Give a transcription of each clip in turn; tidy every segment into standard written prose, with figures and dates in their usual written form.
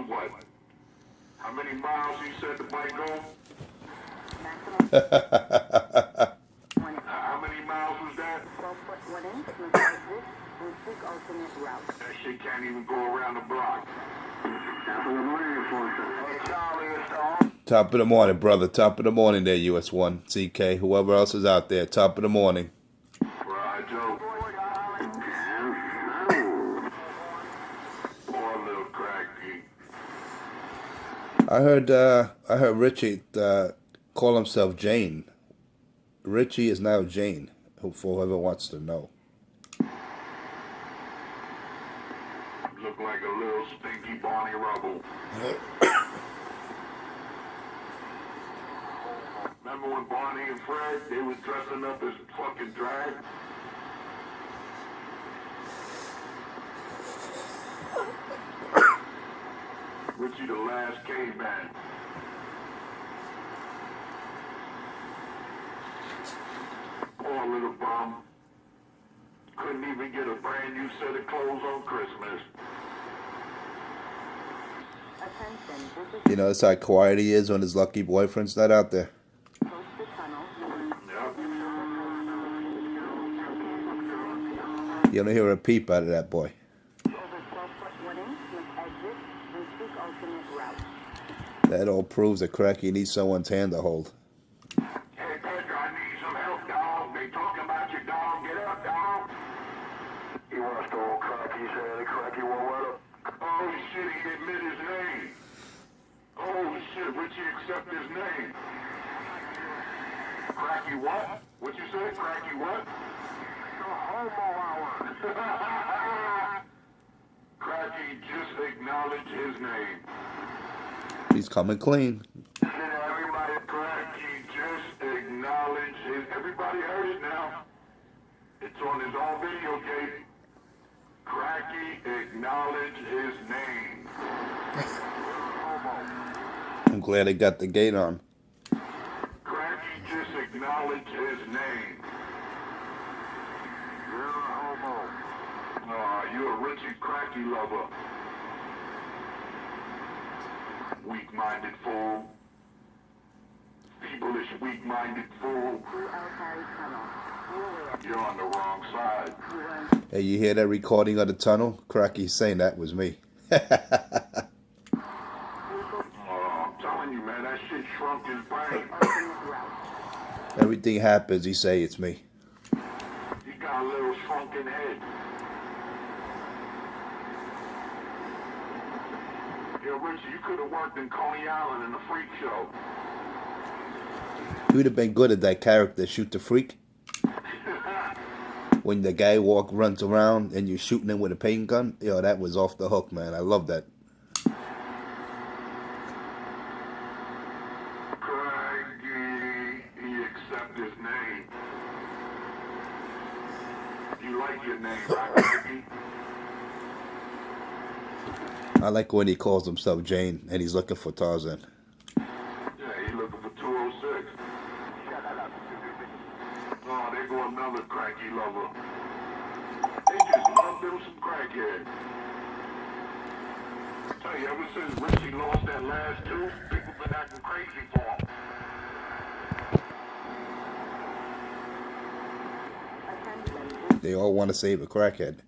what? How many miles you said the bike go? How many miles was that? 12-foot 1 inch with exit and seek alternate route. That shit can't even go around the block. Top of the morning, brother. Top of the morning there, US1, CK, whoever else is out there. Top of the morning. Right, Joe. Poor little cracky. I heard Richie call himself Jane. Richie is now Jane, for whoever wants to know. Look like a little stinky Barney Rubble. Remember when Barney and Fred, they was dressing up as fucking drag? Richie the last caveman. Poor little bum. Couldn't even get a brand new set of clothes on Christmas. You know, that's how quiet he is when his lucky boyfriend's not out there. Yep. You don't hear a peep out of that boy. That all proves that Cracky needs someone's hand to hold. Hey, Pedro, I need some help, dog. They talking about your dog. Get up, dog. He wants to old Cracky said Cracky won't let him. Oh, shit, he admit his name. Oh, shit, Richie accept his name. Cracky what? What you say? Cracky what? The homo hour. Cracky just acknowledged his name. He's coming clean. Everybody, Cracky just acknowledged his. Everybody heard it now. It's on his own video tape. Cracky acknowledged his name. I'm glad he got the gate on. Cracky just acknowledged his name. You're a homo. You're a Richie Cracky lover. Weak-minded fool. Feeblish, weak-minded fool. You're on the wrong side. Hey, you hear that recording of the tunnel? Cracky's saying that was me. I'm telling you, man, that shit shrunk his brain. Everything happens, he say it's me. He got a little shrunken head. Yo, Richie, you could have worked in Coney Island in the freak show. He would have been good at that character, Shoot the Freak. When the guy runs around and you're shooting him with a paint gun. Yo, that was off the hook, man. I love that. Craigie, he accept his name. You like your name, right, Craigie? I like when he calls himself Jane and he's looking for Tarzan. Yeah, he's looking for 206. Oh, there go another cracky lover. They just love them some crackhead. I tell you, ever since Richie lost that last two, people been acting crazy for him. They all want to save a crackhead.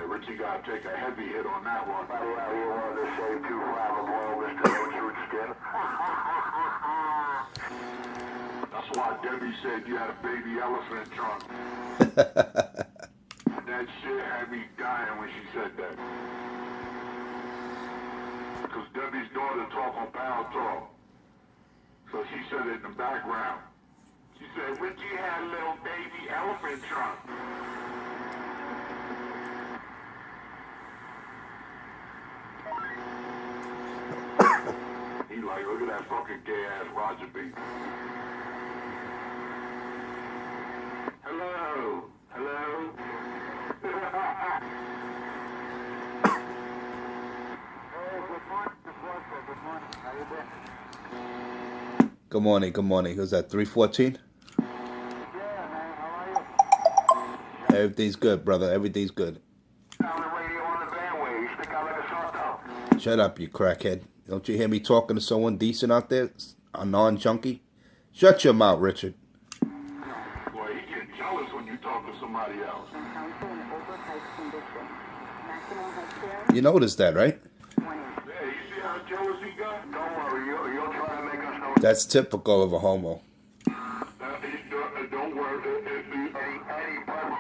Richie got to take a heavy hit on that one. I wanted to say too flammable, Mr. No-Truth Skin. That's why Debbie said you had a baby elephant trunk. That shit had me dying when she said that. Because Debbie's daughter talk on Power Talk. So she said it in the background. She said, Richie had a little baby elephant trunk. He like, look at that fucking gay-ass Roger B. Hello? Hello? Good morning, good morning. Who's that, 314? Everything's good, brother. Everything's good. On the radio on the bandway. You stick out like a sore thumb. Shut up, you crackhead. Don't you hear me talking to someone decent out there? A non-junkie? Shut your mouth, Richard. Boy, he get jealous when you talk to somebody else. Encounter an overhyped condition. Maximum head share, You noticed that, right? 20. Hey, you see how jealous he got? Don't worry, you'll try to make us know. That's typical of a homo. Don't worry. Eddie, brother,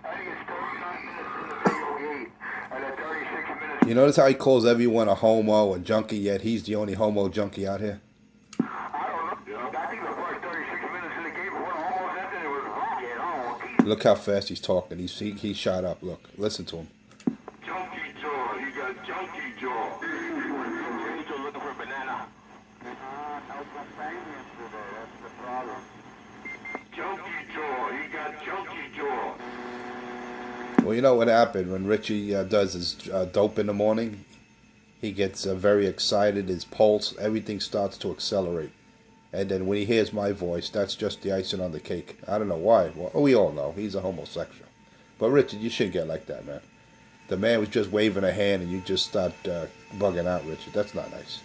Eddie is 39 minutes in the video he ate. And at 36 minutes... You notice how he calls everyone a homo, a junkie, yet he's the only homo junkie out here? I don't know. I think the first 36 minutes in the game was almost ended. It was rocky at all. Look how fast he's talking. He's shot up. Look. Listen to him. Junkie jaw. You got junkie jaw. You're still looking for banana. That's the problem. Junkie jaw. He got junkie jaw. Well, you know what happened when Richie does his dope in the morning? He gets very excited. His pulse, everything starts to accelerate. And then when he hears my voice, that's just the icing on the cake. I don't know why. Well, we all know he's a homosexual. But Richard, you shouldn't get like that, man. The man was just waving a hand and you just start bugging out, Richard. That's not nice.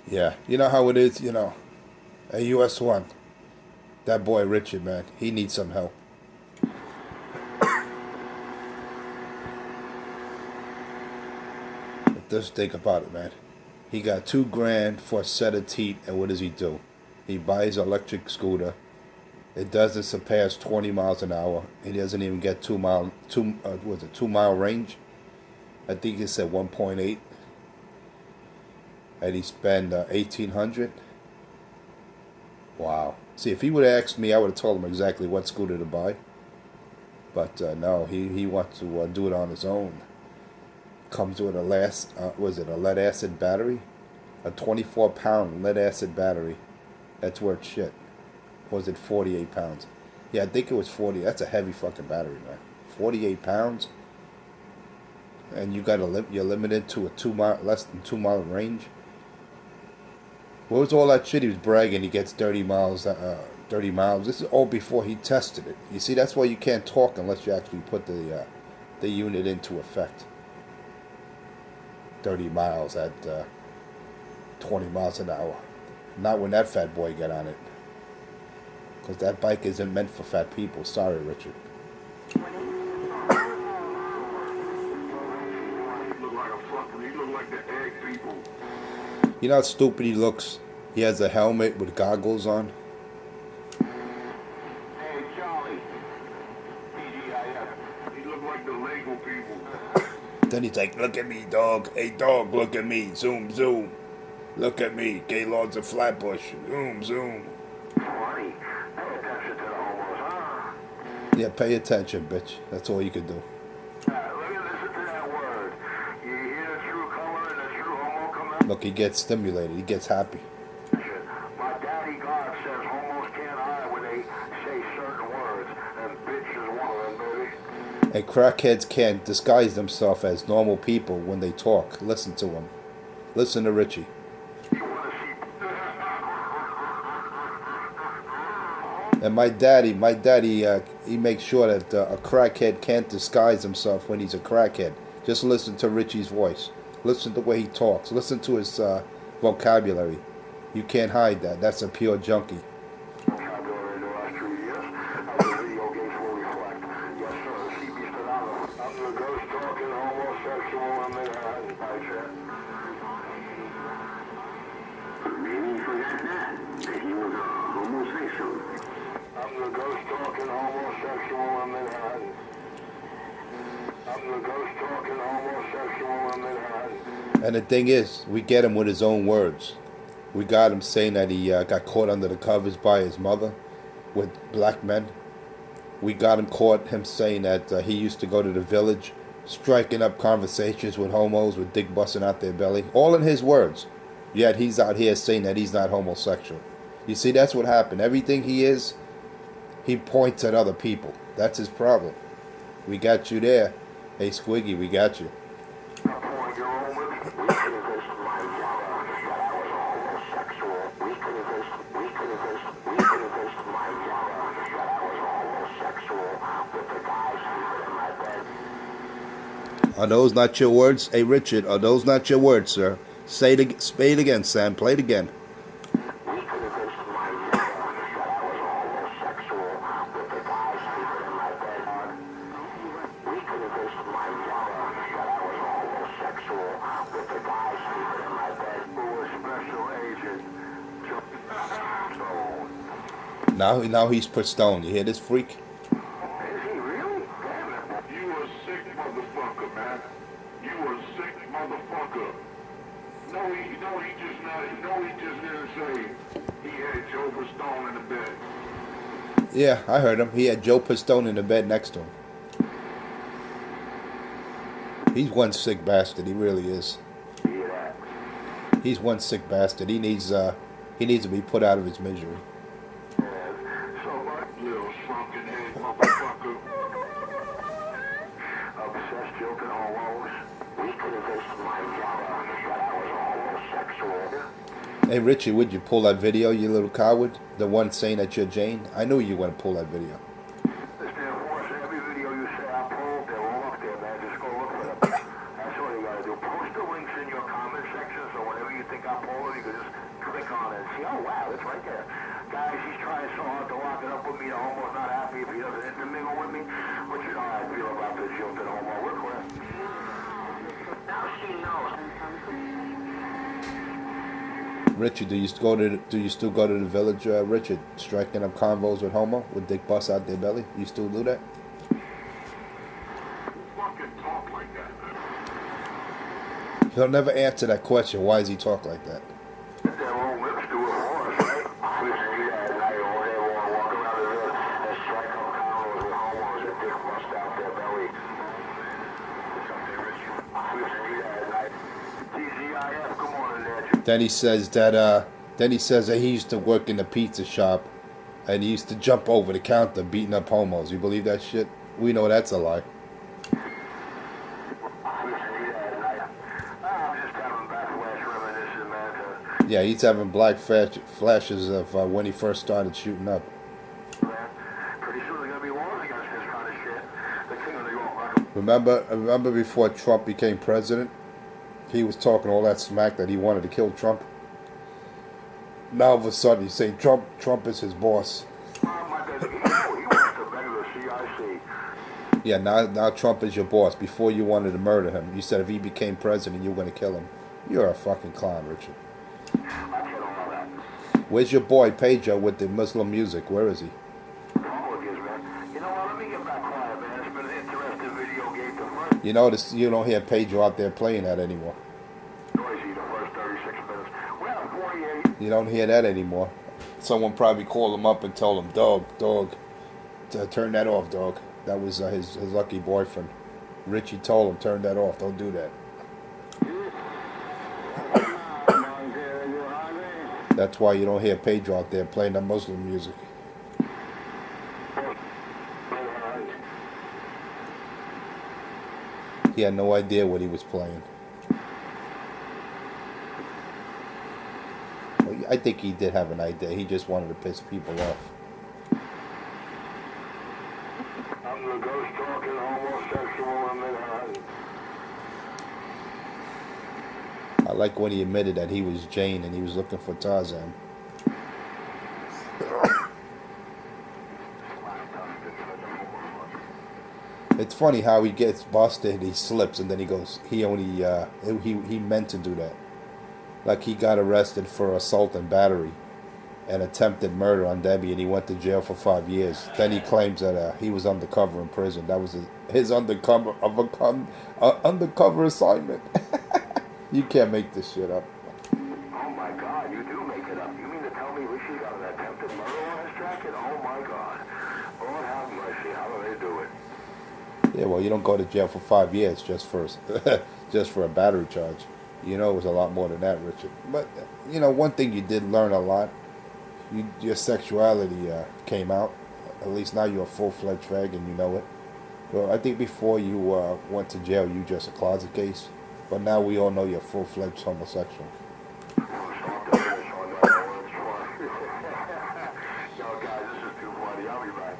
Yeah, you know how it is, you know. A US1. That boy Richard, man, he needs some help. But just think about it, man. He got $2,000 for a set of teeth, and what does he do? He buys an electric scooter. It doesn't surpass 20 miles an hour. He doesn't even get 2 mile range. I think he said 1.8. And he spent $1,800. Wow. See, if he would have asked me, I would have told him exactly what scooter to buy. But no, he wants to do it on his own. Comes with a lead acid battery? A 24-pound lead acid battery. That's worth shit. Or was it 48 pounds? Yeah, I think it was 40. That's a heavy fucking battery, man. 48 pounds? And you got you're limited to a less than 2 mile range? What was all that shit he was bragging? He gets 30 miles. 30 miles. This is all before he tested it. You see, that's why you can't talk unless you actually put the unit into effect. 30 miles at 20 miles an hour. Not when that fat boy got on it. Because that bike isn't meant for fat people. Sorry, Richard. He look like the egg people. You know how stupid he looks? He has a helmet with goggles on. Hey, Charlie. TGIF. He look like the Lego people. Then he's like, look at me, dog. Hey, dog, look at me. Zoom, zoom. Look at me. Gaylord's a Flatbush. Zoom, zoom. Funny. Pay attention to the homos, huh? Yeah, pay attention, bitch. That's all you can do. Listen to that word. You hear the true color and the true homo come out? Look, he gets stimulated. He gets happy. My daddy God says homos can't hide when they say certain words, and bitch is one of them, baby. And crackheads can't disguise themselves as normal people when they talk. Listen to him. Listen to Richie. You want to see... And my daddy, he makes sure that a crackhead can't disguise himself when he's a crackhead. Just listen to Richie's voice. Listen to the way he talks. Listen to his vocabulary. You can't hide that. That's a pure junkie. Vocabulary the last 2 years, as the video games will reflect. Yes, sir, CB Stenado. I'm the ghost talking homosexual in Manhattan, I said. Meaning forget that he was a homosexual. I'm the ghost talking homosexual in Manhattan. I'm the ghost talking homosexual in Manhattan. And the thing is, we get him with his own words. We got him saying that he got caught under the covers by his mother with black men. We got him saying that he used to go to the village, striking up conversations with homos with dick busting out their belly. All in his words. Yet he's out here saying that he's not homosexual. You see, that's what happened. Everything he is, he points at other people. That's his problem. We got you there. Hey, Squiggy, we got you. I'm pulling your own lips. We convinced my mother that I was homosexual. We convinced my mother that I was homosexual with the guy sleeping in my bed. Are those not your words? Hey, Richard, are those not your words, sir? Say it again, Sam. Play it again. We convinced my mother that I was homosexual with the guy sleeping in my bed. We convinced my mother that I was homosexual with the guy sleeping in my bed. Who was special agent Stone. Now he's put stone. You hear this freak? Is he really? Damn it. You a sick motherfucker, man. You a sick motherfucker. He just didn't say he had Joe Stone in the bed. Yeah, I heard him. He had Joe Pistone in the bed next to him. He's one sick bastard. He really is. Yeah. He's one sick bastard. He needs to be put out of his misery. So what? Little shrunken head motherfucker. Obsessed joking homos. We convinced my mother that I was homosexual. Hey, Richie, would you pull that video, you little coward? The one saying that you're Jane? I knew you were going to pull that video. This damn horse, every video you say I pulled, they're all up there, man. Just go look for them. That's what you gotta do. Post the links in your comment section, so whenever you think I pulled it, you can just click on it and see, oh wow, it's right there. Guys, he's trying so hard to lock it up with me. The homo's not happy if he doesn't intermingle with me. But you know how I feel about this jilted homo. We're clear. Now she knows. Richard, do you still go to the village, Richard, striking up convos with homo with dick bust out their belly? You still do that? Fucking talk like that, man. He'll never answer that question. Why does he talk like that? Their own lips do it for us, right? We say that at night or whatever, or walk around the village and strike up combos with homos and dick bust out their belly. Something rich. We say that at night. TGIF, come on in there. Then he says that he used to work in the pizza shop and he used to jump over the counter beating up homos. You believe that shit? We know that's a lie. Yeah, he's having black flashes of when he first started shooting up. Pretty soon they're gonna be wars against this kind of shit. The king of New York. Remember before Trump became president? He was talking all that smack that he wanted to kill Trump. Now all of a sudden he's saying Trump is his boss. He wants to beg the CIC. Yeah, now Trump is your boss. Before you wanted to murder him. You said if he became president you were going to kill him. You're a fucking clown, Richard. I get all that. Where's your boy Pedro with the Muslim music? Where is he? Apologies, man. You know what? Let me get back quiet, man. It's been an interesting video game. The first You notice you don't hear Pedro out there playing that anymore. noisy, the first 36 minutes. Well, 48. You don't hear that anymore. Someone probably called him up and told him, dog, turn that off, dog. That was his lucky boyfriend. Richie told him, turn that off. Don't do that. That's why you don't hear Pedro out there playing that Muslim music. He had no idea what he was playing. Well, I think he did have an idea. He just wanted to piss people off. I'm the ghost talking homosexual in Manhattan. I like when he admitted that he was Jane and he was looking for Tarzan. It's funny how he gets busted, he slips, and then he goes, he meant to do that. Like he got arrested for assault and battery and attempted murder on Debbie, and he went to jail for 5 years. Then he claims that he was undercover in prison. That was his undercover assignment. You can't make this shit up. Oh my God, you do make it up. You mean to tell me Richie got an attempted murder on his jacket? Oh my God. Lord have mercy, how do they do it? Yeah, well, you don't go to jail for 5 years just for a battery charge. You know it was a lot more than that, Richard. But, you know, one thing you did learn a lot, your sexuality came out. At least now you're a full-fledged fag and you know it. Well, I think before you went to jail, you just a closet case. But now we all know you're full-fledged homosexual. Yo, guys, this is too funny. I'll be back.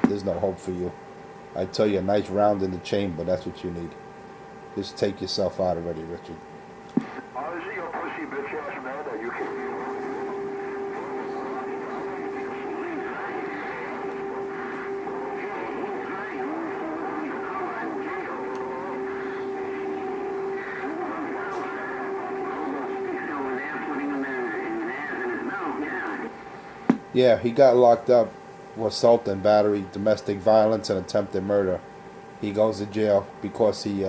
There's no hope for you. I tell you, a nice round in the chamber, that's what you need. Just take yourself out already, Richard. Oh, is he your pussy bitch ass man that you can... Yeah, he got locked up for assault and battery, domestic violence, and attempted murder. He goes to jail because he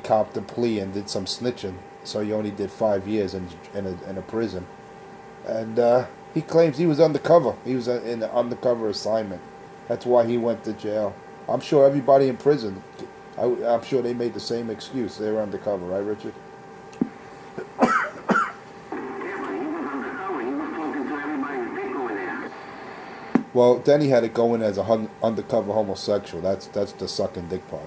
copped a plea and did some snitching. So he only did 5 years in a prison. And he claims he was undercover. He was in an undercover assignment. That's why he went to jail. I'm sure everybody in prison, I'm sure they made the same excuse. They were undercover, right, Richard? Well, then he had to go in as a undercover homosexual. That's the sucking dick part.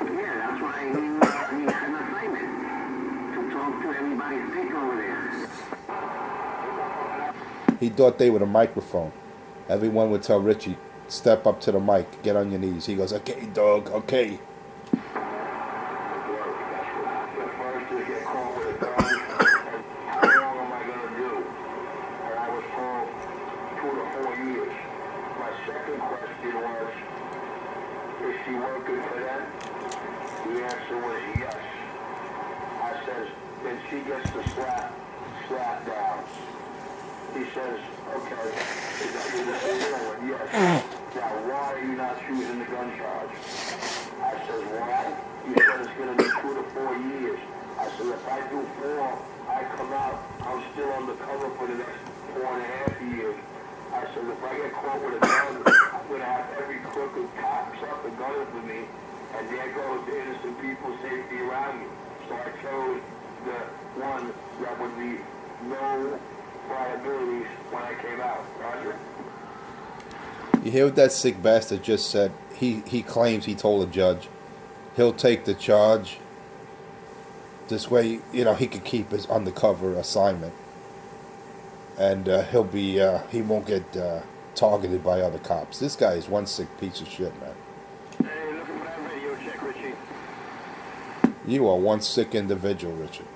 Yeah, that's why he had an assignment to talk to everybody's dick over there. He thought they were a microphone. Everyone would tell Richie, step up to the mic, get on your knees. He goes, okay, dog, okay. Second question was, is she working for them? The answer was yes. I says, then she gets the slap down. He says, okay, is that your decision? I went, yes. Now, why are you not choosing the gun charge? I says, why? He said it's going to be 2 to 4 years. I said, if I do 4, I come out, I'm still undercover for the next 4.5 years. I said, if I get caught with a gun, I'm going to have every crooked cop up a gun for me, and there goes the innocent people's safety around me. So I chose the one that would be no liabilities when I came out. Roger? You hear what that sick bastard just said? He claims he told a judge he'll take the charge. This way, you know, he could keep his undercover assignment. And he won't get targeted by other cops. This guy is one sick piece of shit, man. Hey, look at that radio check, Richie. You are one sick individual, Richard.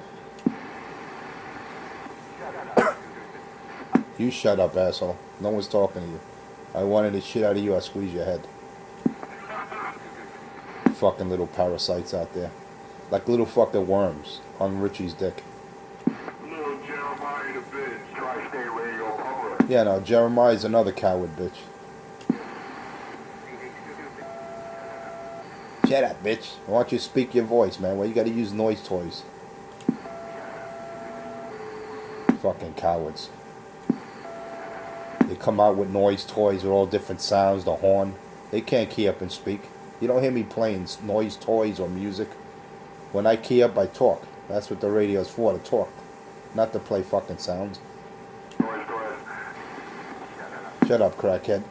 You shut up, asshole. No one's talking to you. I wanted the shit out of you, I squeeze your head. Fucking little parasites out there. Like little fucking worms on Richie's dick. Little Jeremiah the bitch, Tri-State Radio Public. Yeah, no, Jeremiah's another coward, bitch. Shut up, bitch. I want you to speak your voice, man. Well, you gotta use noise toys. Fucking cowards. They come out with noise toys with all different sounds, the horn. They can't key up and speak. You don't hear me playing noise toys or music. When I key up, I talk. That's what the radio's for, to talk. Not to play fucking sounds. Shut up, crackhead.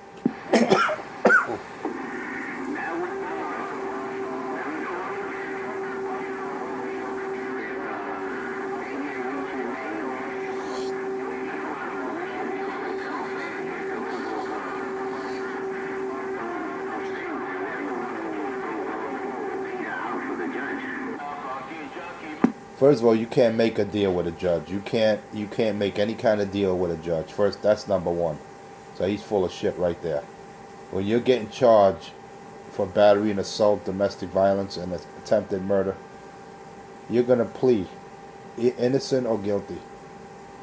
First of all, you can't make a deal with a judge. You can't make any kind of deal with a judge. First, that's number one. So he's full of shit right there. When you're getting charged for battery and assault, domestic violence, and attempted murder, you're gonna plead innocent or guilty.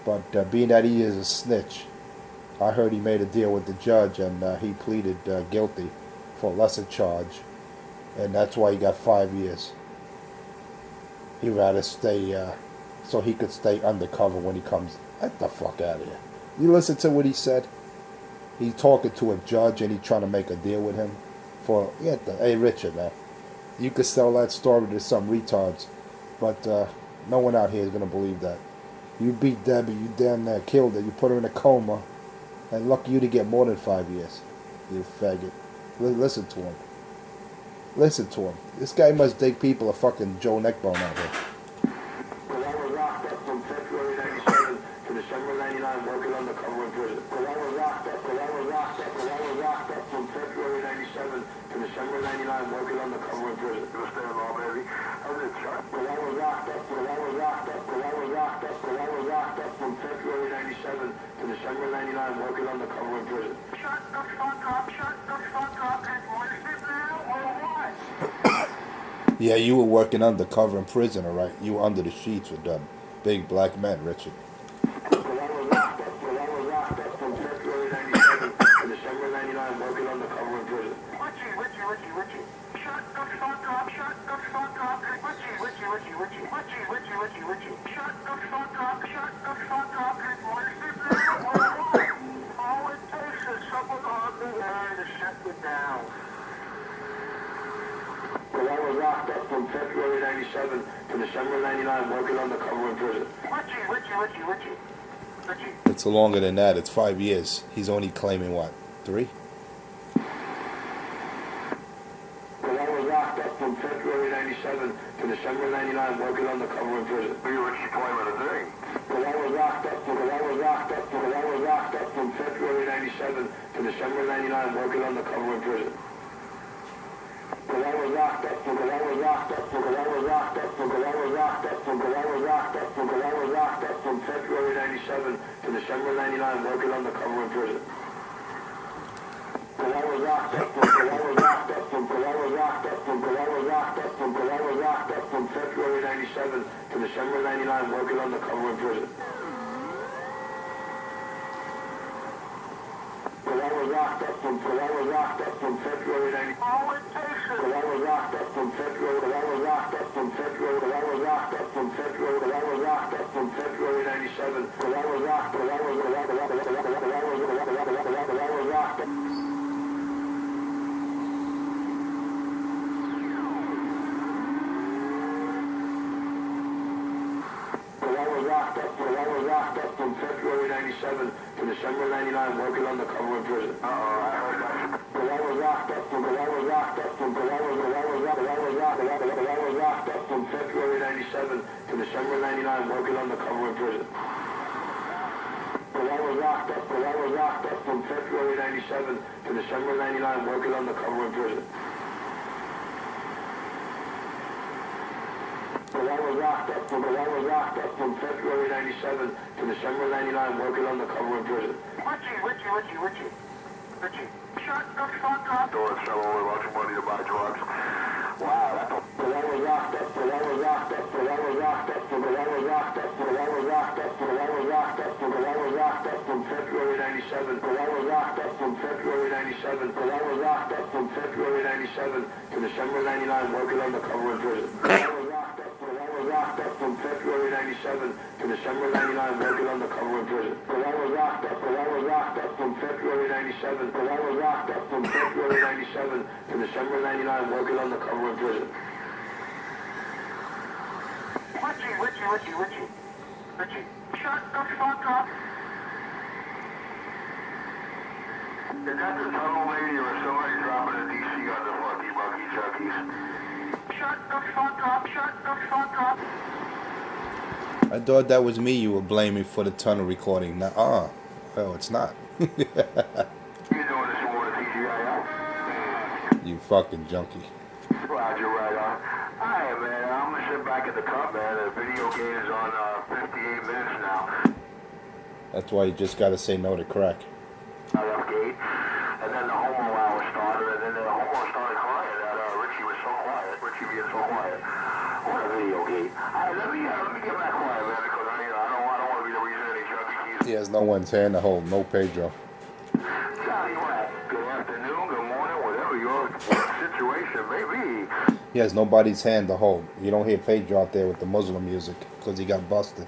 But being that he is a snitch, I heard he made a deal with the judge and he pleaded guilty for a lesser charge, and that's why he got 5 years. He'd rather stay, so he could stay undercover when he comes. Get the fuck out of here. You listen to what he said? He's talking to a judge and he's trying to make a deal with him for, hey Richard, man, you could sell that story to some retards, but no one out here is going to believe that. You beat Debbie, you damn near killed her, you put her in a coma, and lucky you to get more than 5 years. You faggot. Listen to him. Listen to him. This guy must think people are fucking Joe Neckbone out here. Well, I was locked up from February 97 to December 99 working undercover in prison. Well, I was locked up from February 97 to December 99 working undercover in prison. You understand all, baby? How's it, Chuck? Well, I was locked up from February 97 to December 99 working undercover in prison. Shut the fuck up, and listen now, or what? Yeah, you were working undercover in prison, alright? You were under the sheets with them big black men, Richard. Well, I was locked up from February 97 to December 99 working undercover in prison. Richie. Shut the fuck up, and Richie. Shut the fuck up, and listen now, or what? All it takes is someone on the line to shut you down. Well, I was locked up from February 97 to December 99 working undercover in prison. Richie. It's longer than that. It's 5 years. He's only claiming what? 3? Well, I was locked up from February 97 to December 99 working undercover in prison. You were claiming a thing. Well, I was locked up from February 97 to December 99 working undercover in prison. Well, I was locked up from February 97 to December 99 working undercover in prison. Well, I was locked up from February 97 to December 99 working undercover in prison. Well, I was locked up from February 97. All it takes is. Well, I was locked up from February 97. Well, I was locked up. I was locked up from February 97 to December 99 working undercover in prison. I heard that. Well, I was locked up from February 97 to December 99 working undercover in prison. Well, I was locked up from February 97 to December 99 working undercover in prison. Well, I was locked up from February 97 to December 99 working undercover in prison. Richie. Shut the fuck up. Don't sell a bunch of money to buy drugs. Wow, that's a... Well, I was locked up from February 97. Well, I was locked up from February 97 to December 99 working undercover in prison. I was locked up from February 97 to December 99 working undercover in prison. Well, I was locked up from February 97 to December 99 working undercover in prison. Richie. Shut the fuck up. Is that the tunnel lady or somebody dropping a DC on the Lucky Bucky Chuckies? Shut the fuck up. I thought that was me you were blaming for the tunnel recording. Well, it's not. You doing this for the TGIF? You fucking junkie. Roger, right on. Alright, man, I'm gonna sit back at the cup, man. The video game is on 58 minutes now. That's why you just gotta say no to crack. Left gate, and then the homo hour started, and then the homo started crying that Richie was so quiet. Richie being so quiet. What a video gate. Alright, let me get back quiet, man, because I don't want to be the reason any Chucky keys. He has no one's hand to hold. No Pedro. Johnny, what? Good afternoon, good morning, whatever your situation may be. He has nobody's hand to hold. You don't hear Pedro out there with the Muslim music because he got busted.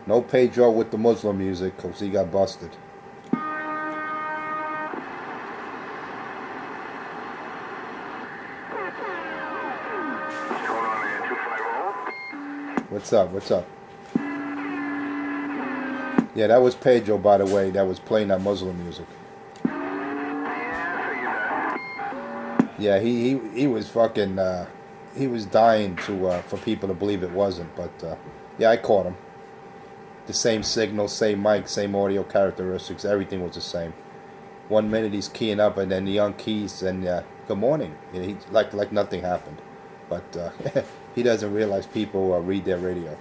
No Pedro with the Muslim music because he got busted. What's going What's up? What's up? Yeah, that was Pedro, by the way. That was playing that Muslim music. Yeah, he was fucking. He was dying to for people to believe it wasn't. But yeah, I caught him. The same signal, same mic, same audio characteristics. Everything was the same. 1 minute he's keying up, and then the unkeys, and good morning. You know, he like nothing happened. But he doesn't realize people read their radio.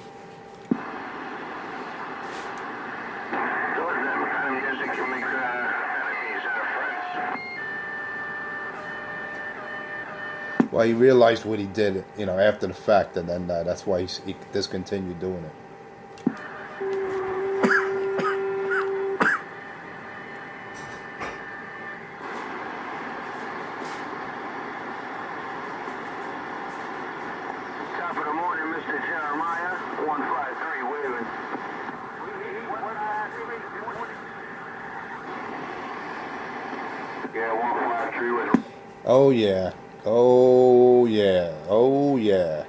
Well, he realized what he did, you know, after the fact, and then that's why he discontinued doing it. Top of the morning, Mr. Jeremiah. 153 waving. Yeah, 153 waving. Oh yeah. Oh yeah. Oh yeah.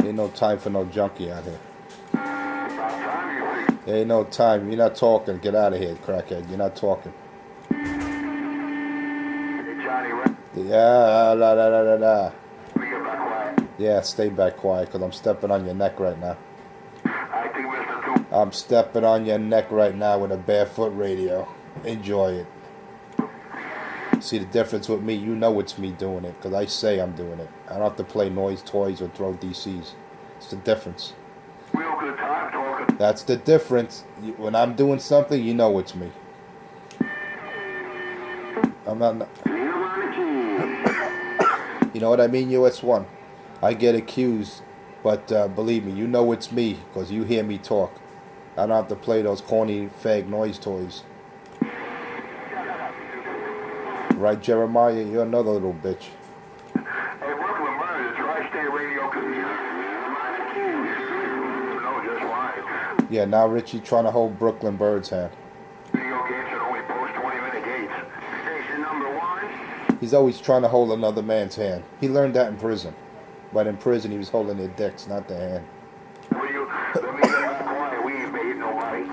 Ain't no time for no junkie out here. Ain't no time. You're not talking. Get out of here, crackhead. You're not talking. Yeah, la la la la la. Yeah, stay back quiet, because I'm stepping on your neck right now. I'm stepping on your neck right now with a barefoot radio. Enjoy it. See the difference with me? You know it's me doing it, because I say I'm doing it. I don't have to play noise toys or throw DCs. It's the difference. Real good time talking. That's the difference. When I'm doing something, you know it's me. I'm not... You know what I mean, US1? I get accused, but believe me, you know it's me, because you hear me talk. I don't have to play those corny, fag noise toys. Right, Jeremiah? You're another little bitch. Hey, Brooklyn Bird, the Tri-State Radio know just why. Yeah, now Richie trying to hold Brooklyn Bird's hand. Video games should only post 20-minute gates. Station number 1. He's always trying to hold another man's hand. He learned that in prison. But in prison, he was holding their dicks, not their hand. Let me get back quiet. We ain't made nobody.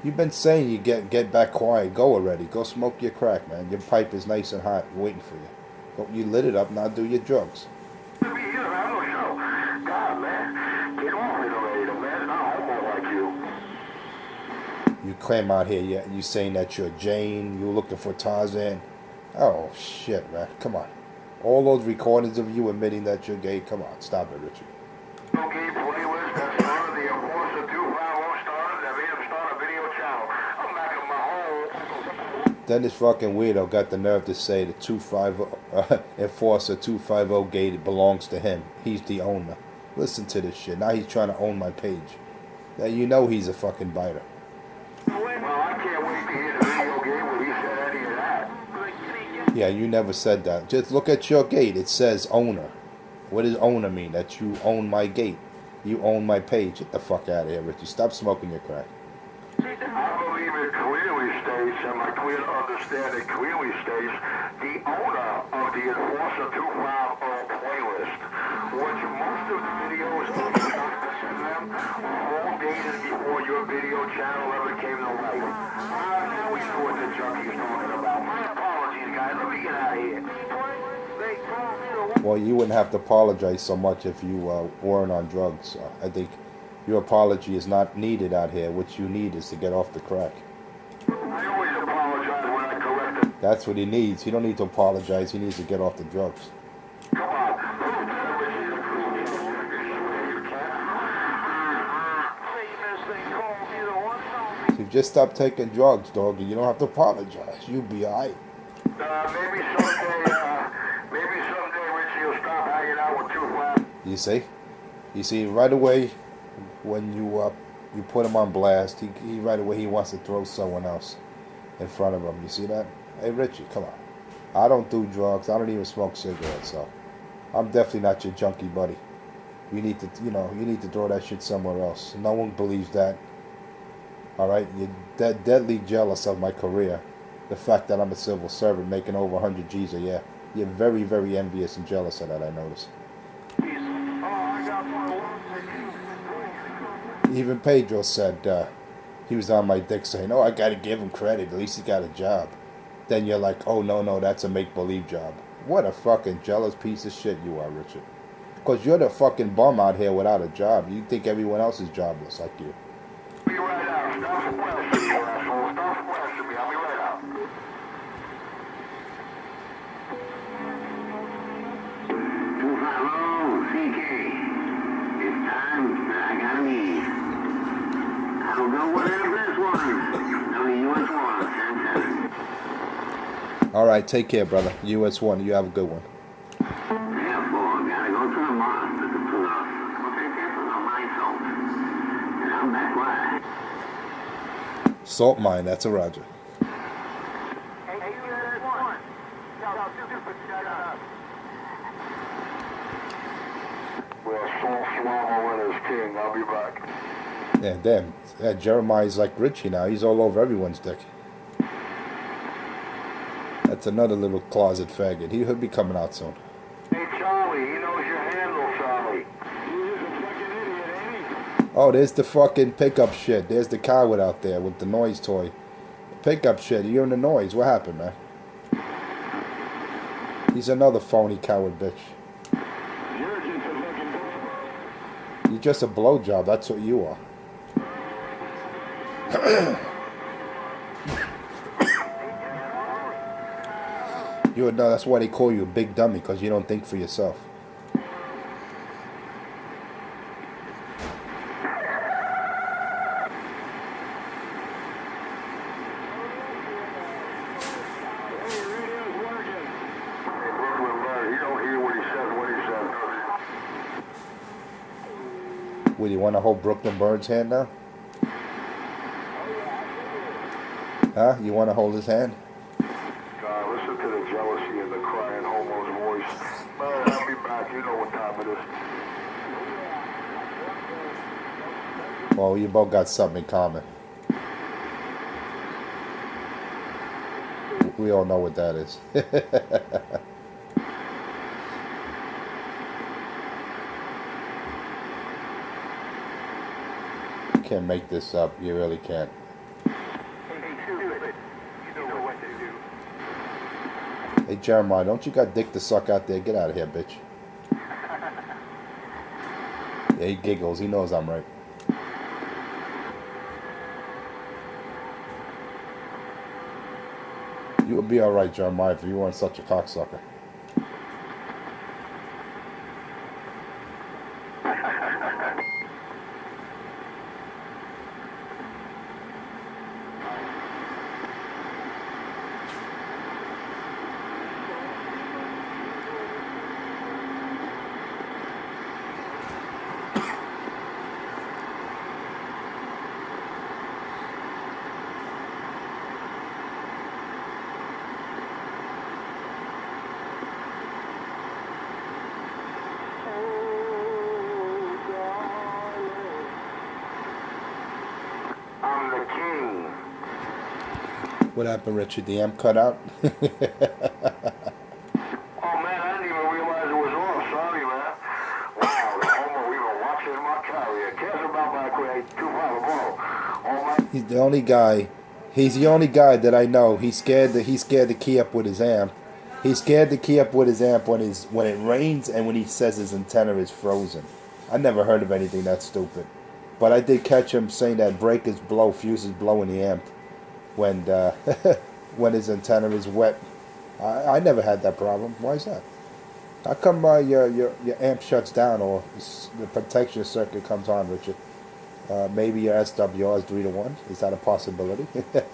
You've been saying you get back quiet. Go already. Go smoke your crack, man. Your pipe is nice and hot, waiting for you. Go, you lit it up, now do your drugs. Let me hear about no show. God, man. Get off it already. The man's not homo like you. You claim out here, you saying that you're Jane, you're looking for Tarzan. Oh, shit, man. Come on. All those recordings of you admitting that you're gay, come on. Stop it, Richie. Okay, playlist that started the Enforcer 250 started that made him start a video channel. I'm back in my home. Then this fucking weirdo got the nerve to say the 250 Enforcer 250 gate belongs to him. He's the owner. Listen to this shit. Now he's trying to own my page. Now you know he's a fucking biter. Well, I can't wait to hear the video game where he said any of that. Yeah, you never said that. Just look at your gate. It says owner. What does owner mean? That you own my gate. You own my page. Get the fuck out of here, Richie. Stop smoking your crack. I believe it clearly states, and my clear understanding clearly states, the owner of the Enforcer 250 playlist, which most of the videos of them all dated before your video channel ever came to life. Now we know what the junkie's talking about. My apologies, guys. Let me get out of here. Well, you wouldn't have to apologize so much if you weren't on drugs. I think your apology is not needed out here. What you need is to get off the crack. I always apologize when I correct it. That's what he needs. He don't need to apologize. He needs to get off the drugs. Come on. So just stop taking drugs, dog, and you don't have to apologize. You'll be alright. Maybe someday, Richie will stop hanging out with 250. You see, right away, when you put him on blast, he right away he wants to throw someone else in front of him. You see that? Hey, Richie, come on. I don't do drugs. I don't even smoke cigarettes, so I'm definitely not your junkie buddy. You need to, you need to throw that shit somewhere else. No one believes that. All right, you're deadly jealous of my career. The fact that I'm a civil servant making over 100 G's a year. You're very, very envious and jealous of that, I notice. Even Pedro said he was on my dick saying, "Oh, I gotta give him credit. At least he got a job." Then you're like, "Oh no, that's a make-believe job." What a fucking jealous piece of shit you are, Richard. Because you're the fucking bum out here without a job. You think everyone else is jobless like you. Be right out. Stop questioning me, you asshole. Stop questioning me. I'll be right out. CK. It's time. I gotta leave. I'll go whatever this one. No, the US one. 10-7. All right, take care, brother. US1, you have a good one. Yeah, boy, gotta go to the mosque to the pull-up. Go take care of my salt. And I'm back wide. Salt mine, that's a Roger. Hey, you heard one. Y'all stupid, shut up. Well, Saul Swallow is king. I'll be back. Yeah, damn. Yeah, Jeremiah's like Richie now. He's all over everyone's dick. That's another little closet faggot. He'll be coming out soon. Hey, Charlie, he knows your handle, Charlie. You're just a fucking idiot, ain't he? Oh, there's the fucking pickup shit. There's the coward out there with the noise toy. Pickup shit. You're in the noise. What happened, man? He's another phony coward bitch. You're just a fucking You're just a blowjob. That's what you are. You know, that's why they call you a big dummy, because you don't think for yourself. What, you want to hold Brooklyn Bird's hand now? Huh? You want to hold his hand? Listen to the jealousy and the crying homo's voice. Man, I'll be back. You know what time it is. Well, you both got something in common. We all know what that is. You can't make this up. You really can't. Hey, Jeremiah, don't you got dick to suck out there? Get out of here, bitch. Yeah, he giggles. He knows I'm right. You would be alright, Jeremiah, if you weren't such a cocksucker. I'm the king. What happened, Richard? The amp cut out? Oh, man, I didn't even realize it was off. Sorry, man. Wow, the homo even watches my carrier. Cares about my grade. 2-5 ball. Oh, my. He's the only guy. He's the only guy that I know. He's scared to key up with his amp. He's scared to key up with his amp when it rains and when he says his antenna is frozen. I never heard of anything that stupid. But I did catch him saying that breakers blow, fuses blow in the amp when when his antenna is wet. I never had that problem. Why is that? How come your amp shuts down or the protection circuit comes on, Richard? Maybe your SWR is 3-to-1. Is that a possibility? You get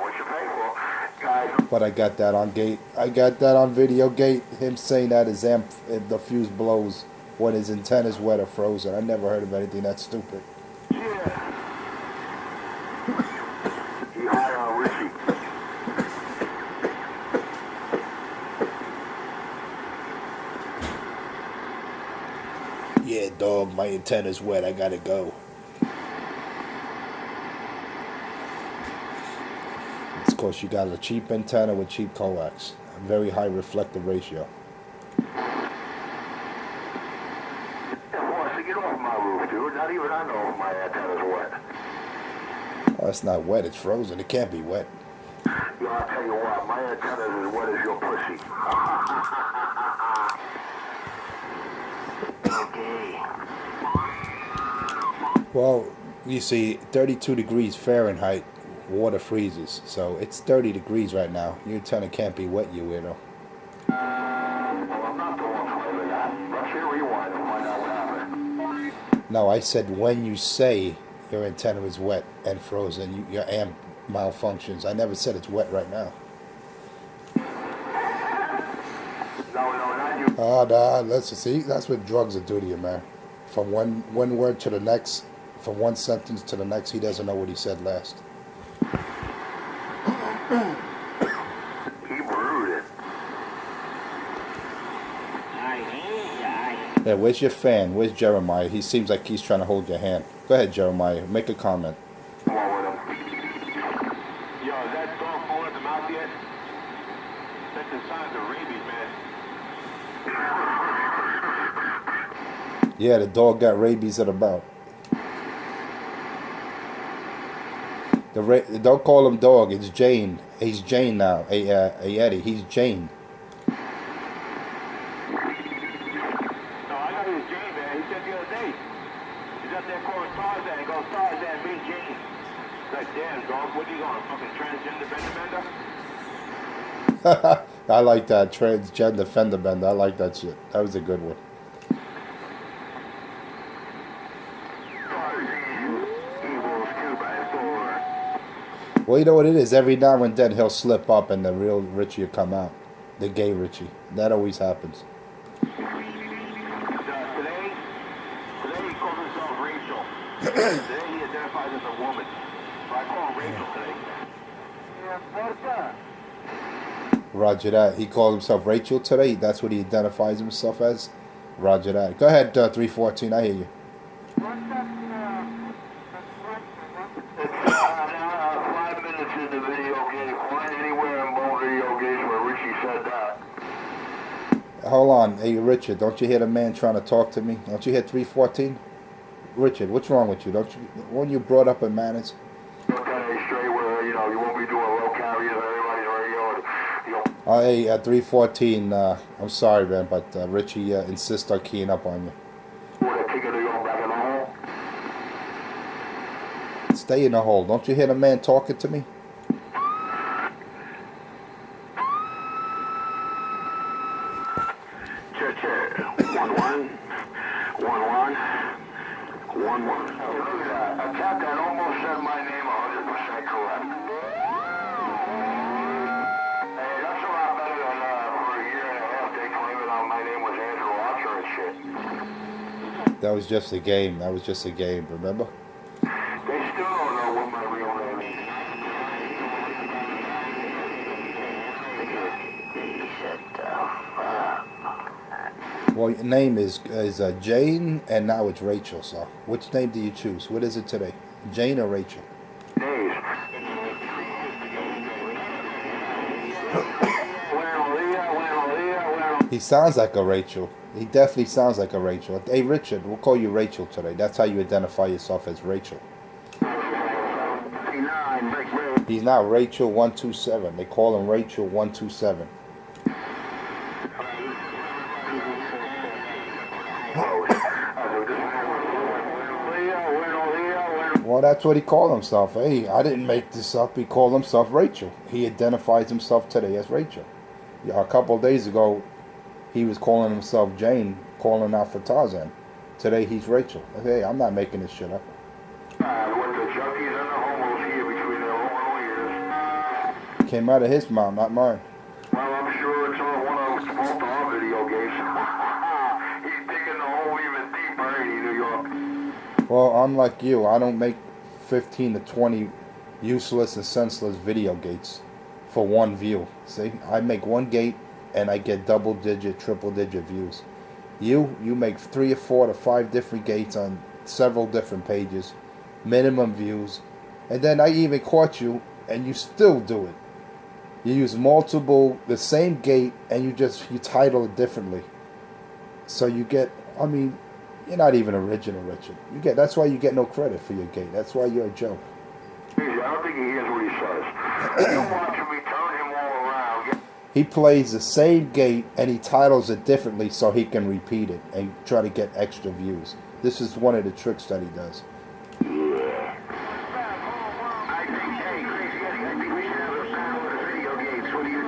what you pay for. Guys, But I got that on gate. I got that on video gate. Him saying that his amp, the fuse blows when his antenna's wet or frozen. I never heard of anything that stupid. yeah. You hire on Richie. Yeah, dog, my antenna's wet. I gotta go. It's because you got a cheap antenna with cheap coax. A very high reflective ratio. dude. Not even I know if my antenna's wet. Oh, it's not wet. It's frozen. It can't be wet. Yo, I'll tell you what. My antenna's as wet as your pussy. Okay. Well, you see, 32 degrees Fahrenheit, water freezes. So it's 30 degrees right now. Your antenna can't be wet, you weirdo. Well, I'm not the one claiming that. Let's hear rewind and find out what happened. No, I said when you say your antenna is wet and frozen, your amp malfunctions. I never said it's wet right now. No, not you. Oh, nah, let's see. That's what drugs will do to you, man. From one word to the next, from one sentence to the next, he doesn't know what he said last. He brewed it. Yeah, where's your fan? Where's Jeremiah? He seems like he's trying to hold your hand. Go ahead, Jeremiah. Make a comment. Come on with him. Yo, is that dog falling at the mouth yet? That's the signs of rabies, man. Yeah, the dog got rabies at about. Don't call him dog. It's Jane. He's Jane now. Hey, Eddie. He's Jane. No, I know he's Jane, man. He said the other day. He's out there calling Tarzan. He goes, Tarzan, meet Jane. It's like, damn, dog, what are you going, fucking transgender fender bender? I like that. Transgender fender bender. I like that shit. That was a good one. Well, you know what it is? Every now and then he'll slip up and the real Richie will come out. The gay Richie. That always happens. Today he calls himself Rachel. Today he identifies as a woman. So I call him Rachel today. Roger that. He called himself Rachel today. That's what he identifies himself as. Roger that. Go ahead, 314. I hear you. It's 5 minutes in the video game. Find anywhere in both video games where Richie said that. Hold on. Hey, Richard, don't you hear the man trying to talk to me? Don't you hear 314? Richard, what's wrong with you? Weren't you brought up in manners? Look at it straight where, you won't be doing low carriers on everybody's radio. Hey, 314, I'm sorry, man, but Richie insists on keying up on you. Stay in the hole. Don't you hear the man talking to me? Check. 1-1. 1-1. 1-1. A cat that almost said my name 100% correct. Hey, that's a lot better than for a year and a half they claiming my name was Andrew Archer and shit. That was just a game. That was just a game, remember? They still don't know what my real name is. Well, your name is Jane, and now it's Rachel. So, which name do you choose? What is it today? Jane or Rachel? Days. He sounds like a Rachel. He definitely sounds like a Rachel. Hey, Richard, we'll call you Rachel today. That's how you identify yourself as Rachel. He's now Rachel 127. They call him Rachel 127. Well, that's what he called himself. Hey, I didn't make this up. He called himself Rachel. He identifies himself today as Rachel. Yeah, a couple of days ago, he was calling himself Jane, calling out for Tarzan. Today, he's Rachel. Hey, I'm not making this shit up. Came out of his mouth, not mine. Well, I'm sure it's on one of both our video games. He's digging the hole even deeper, ain't he, New York? Well, unlike you, I don't make 15 to 20 useless and senseless video gates for one view. See, I make one gate and I get double-digit, triple-digit views. You make 3 or 4 to 5 different gates on several different pages, minimum views, and then I even caught you, and you still do it. You use the same gate, and you title it differently. So you get, You're not even original, Richard. That's why you get no credit for your gate. That's why you're a joke. I don't think he hears what he says. You watch me turn him all around. He plays the same gate and he titles it differently so he can repeat it and try to get extra views. This is one of the tricks that he does. Yeah. I think, hey, Crazy Eddie, I think we should have a battle of the video games. What do you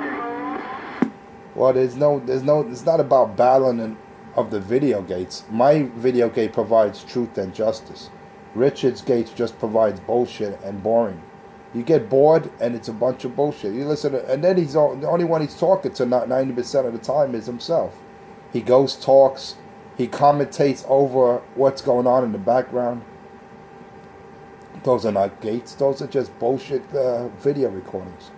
think? Well, it's not about battling of the video gates. My video gate provides truth and justice. Richard's gates just provides bullshit and boring. You get bored and it's a bunch of bullshit. You listen to, and then the only one he's talking to, not 90% of the time, is himself. He goes, talks, he commentates over what's going on in the background. Those are not gates. Those are just bullshit video recordings.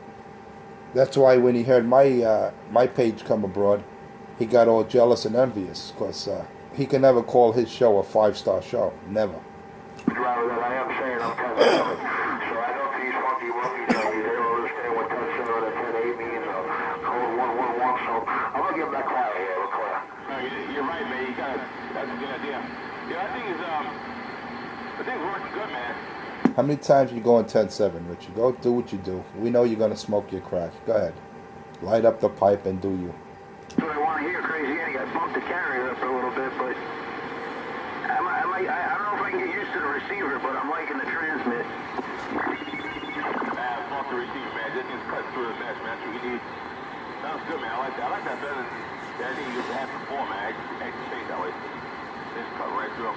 That's why when he heard my page come abroad, he got all jealous and envious because he can never call his show a 5-star show. Never. Rather than I am saying I'm 10-7. So I know these funky monkeys, they don't understand what 10-7 and 10-8 means, or code 111, so I'm going to give them that quiet here, real clear. No, you're right, man. That's a good idea. Yeah, I think it's working good, man. How many times you go in 10-7, Richard? Go do what you do. We know you're going to smoke your crack. Go ahead. Light up the pipe and do you. That's what I want to hear, Crazy Eddie. I bumped the carrier up a little bit, but I don't know if I can get used to the receiver, but I'm liking the transmit. Man, fuck the receiver, man. This thing's cut through the best, man. That's what you need. Sounds good, man. I like that. I like that better than that thing you used to have before, man. I can change that way. This cut right through.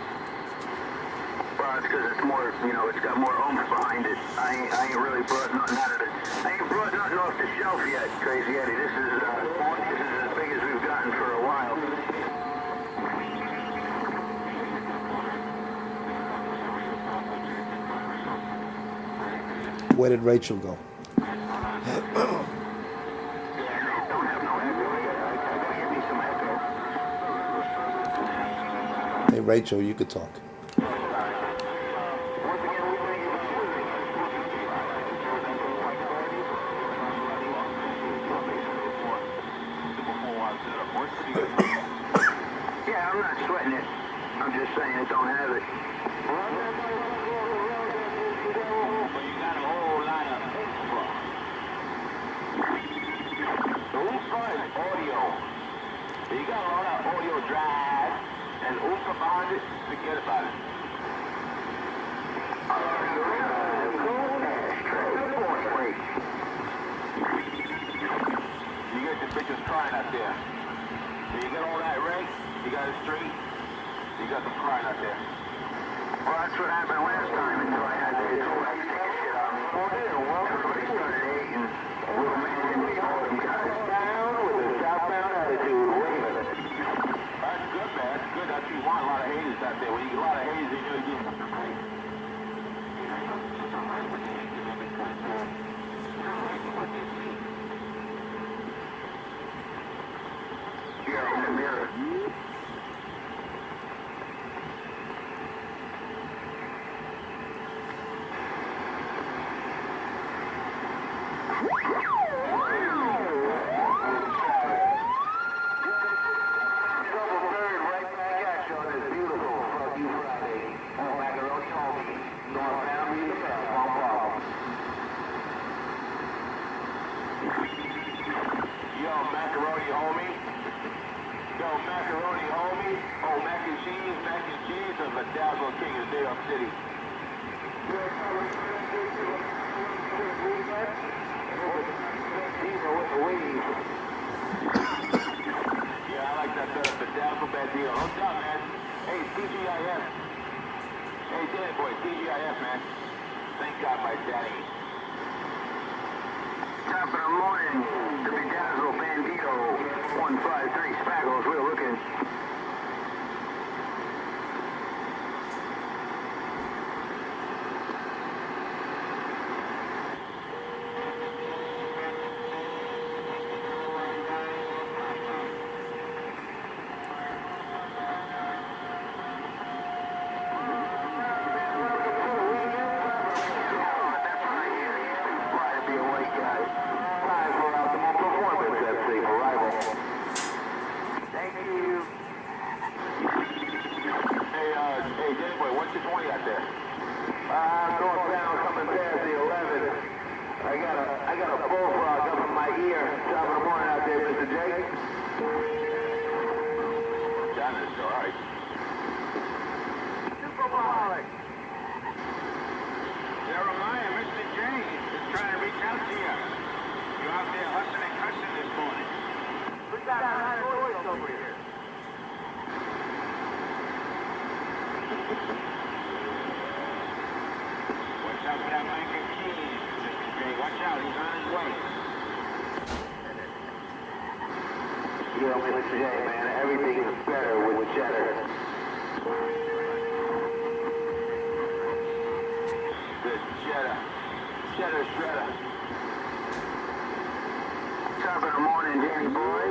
Well, it's because it's more, it's got more oomph behind it. I ain't really brought nothing out of it. I ain't brought nothing off the shelf yet, Crazy Eddie. This is as big as we've gotten for a while. Where did Rachel go? Don't have no echo. I gotta get me some echo. Hey, Rachel, you could talk. Yeah, I'm not sweating it. I'm just saying it don't have it. But you got a whole lot of extra. The Oompa is audio. You got a lot of audio drive and Oompa behind it, forget about it. You get the bitches crying out there. So you got all that right, you got it straight, you got them crying out there. Well, that's what happened last time until I had to take a shit on me. Everybody started hating. Little man didn't be all them guys. Down with a southbound attitude, waving it. That's good, man. That's good. That's what you want. A lot of haters out there. When you get a lot of haters, you're going to get... Yeah, in the mirror. Macaroni, homie. Oh, mac and cheese of the Dazzle King of New York City. Yeah, I like that better. The Dazzle Bandito. No doubt, man. Hey, TGIF. Hey, Danny boy, TGIF, man. Thank God my daddy. Top of the morning, the Bedazzle Bandito 153 Spaggles, we're looking. Thank you. Top of the morning out there, Mr. Jake. Dennis, all right. Supermonic. Jeremiah, Mr. James is trying to reach out to you. You out there hustling and cussing this morning. We got a lot of noise over here. Watch out for that Mike and Keys, Mr. J. Watch out, he's on his way. You know, Mr. J, man, everything is better with cheddar. Good cheddar. Cheddar shredder. Top of the morning, Danny boy.